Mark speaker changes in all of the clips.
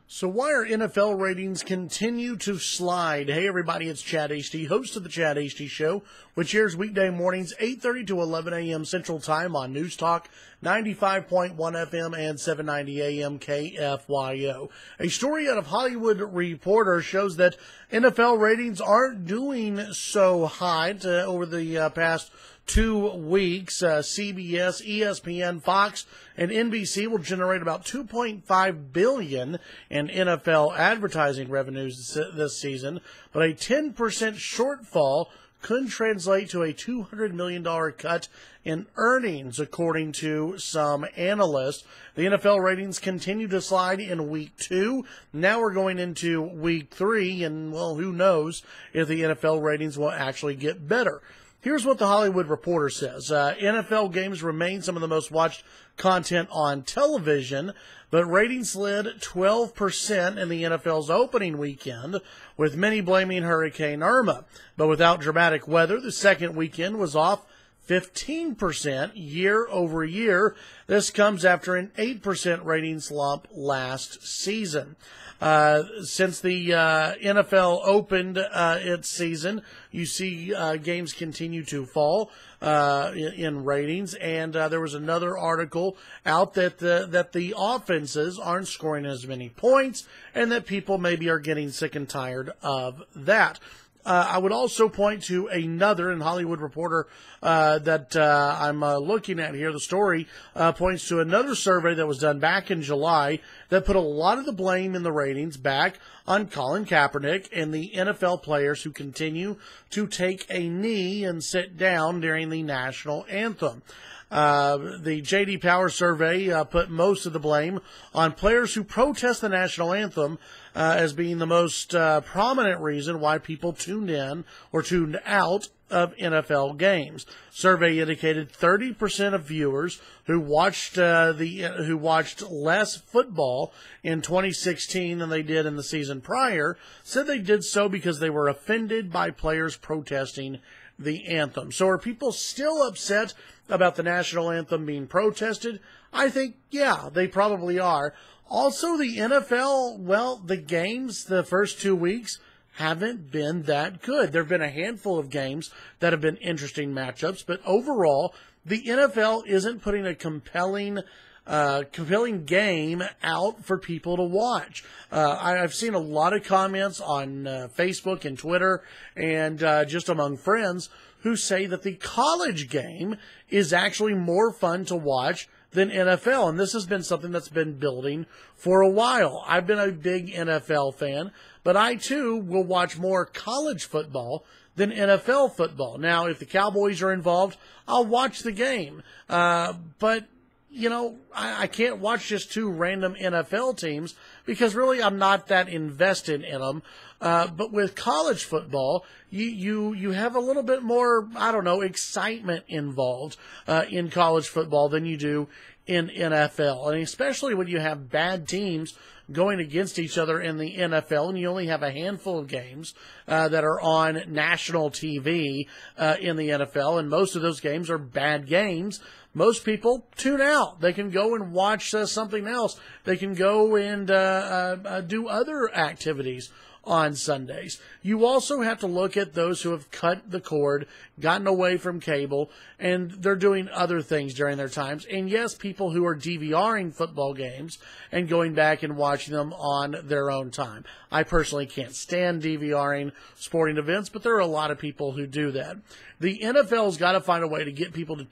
Speaker 1: So why are NFL ratings continue to slide? Hey everybody, it's Chad Hasty, host of the Chad Hasty Show, which airs weekday mornings 8:30 to 11 a.m. Central Time on News Talk 95.1 FM and 790 AM KFYO. A story out of Hollywood Reporter shows that NFL ratings aren't doing so hot over the past 2 weeks. CBS, ESPN, Fox, and NBC will generate about $2.5 billion in NFL advertising revenues this season, but a 10% shortfall could translate to a $200 million cut in earnings, according to some analysts. The NFL ratings continue to slide in week 2. Now we're going into week 3, and, well, who knows if the NFL ratings will actually get better. Here's what the Hollywood Reporter says. NFL games remain some of the most watched content on television, but ratings slid 12% in the NFL's opening weekend, with many blaming Hurricane Irma. But without dramatic weather, the second weekend was off 15% year over year. This comes after an 8% rating slump last season. Since the NFL opened its season, you see games continue to fall in ratings, and there was another article out that the offenses aren't scoring as many points, and that people maybe are getting sick and tired of that. I would also point to another in Hollywood Reporter that I'm looking at here. The story points to another survey that was done back in July that put a lot of the blame in the ratings back on Colin Kaepernick and the NFL players who continue to take a knee and sit down during the national anthem. The J.D. Power survey put most of the blame on players who protest the national anthem as being the most prominent reason why people tuned in or tuned out of NFL games. Survey indicated 30% of viewers who watched less football in 2016 than they did in the season prior said they did so because they were offended by players protesting the anthem. So are people still upset about the national anthem being protested? I think, yeah, they probably are. Also, the NFL, well, the games the first 2 weeks haven't been that good. There have been a handful of games that have been interesting matchups, but overall, the NFL isn't putting a compelling game out for people to watch. I've seen a lot of comments on Facebook and Twitter and just among friends who say that the college game is actually more fun to watch than NFL, and this has been something that's been building for a while. I've been a big NFL fan, but I too will watch more college football than NFL football. Now, if the Cowboys are involved, I'll watch the game, but you know, I can't watch just 2 random NFL teams because really I'm not that invested in them. But with college football, you have a little bit more, I don't know, excitement involved in college football than you do in NFL. And especially when you have bad teams going against each other in the NFL, and you only have a handful of games that are on national TV in the NFL, and most of those games are bad games. Most people tune out. They can go and watch something else. They can go and do other activities on Sundays. You also have to look at those who have cut the cord, gotten away from cable, and they're doing other things during their times. And yes, people who are DVRing football games and going back and watching them on their own time. I personally can't stand DVRing sporting events, but there are a lot of people who do that. The NFL's got to find a way to get people to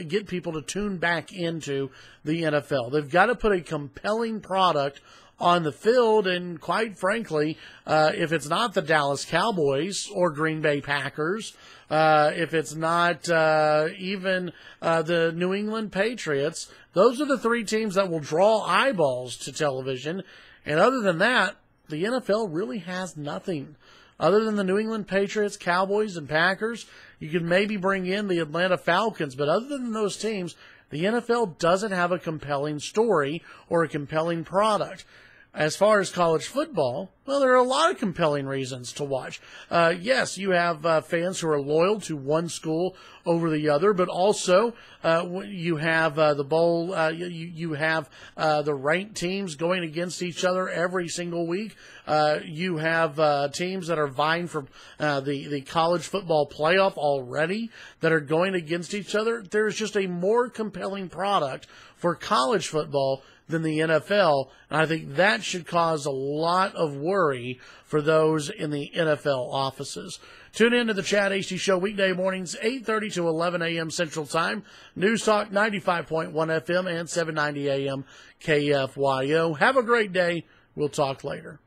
Speaker 1: get people to tune back into the NFL. They've got to put a compelling product on the field, and quite frankly, if it's not the Dallas Cowboys or Green Bay Packers, if it's not even the New England Patriots, those are the 3 teams that will draw eyeballs to television. And other than that, the NFL really has nothing. Other than the New England Patriots, Cowboys, and Packers, you could maybe bring in the Atlanta Falcons, but other than those teams, the NFL doesn't have a compelling story or a compelling product. As far as college football, well, there are a lot of compelling reasons to watch. Yes, you have fans who are loyal to one school over the other, but also you have the bowl, you have the ranked teams going against each other every single week. You have teams that are vying for the college football playoff already that are going against each other. There's just a more compelling product for college football than the NFL, and I think that should cause a lot of worry for those in the NFL offices. Tune in to the Chad Hasty Show weekday mornings, 8:30 to 11 a.m. Central Time. News Talk 95.1 FM and 790 AM KFYO. Have a great day. We'll talk later.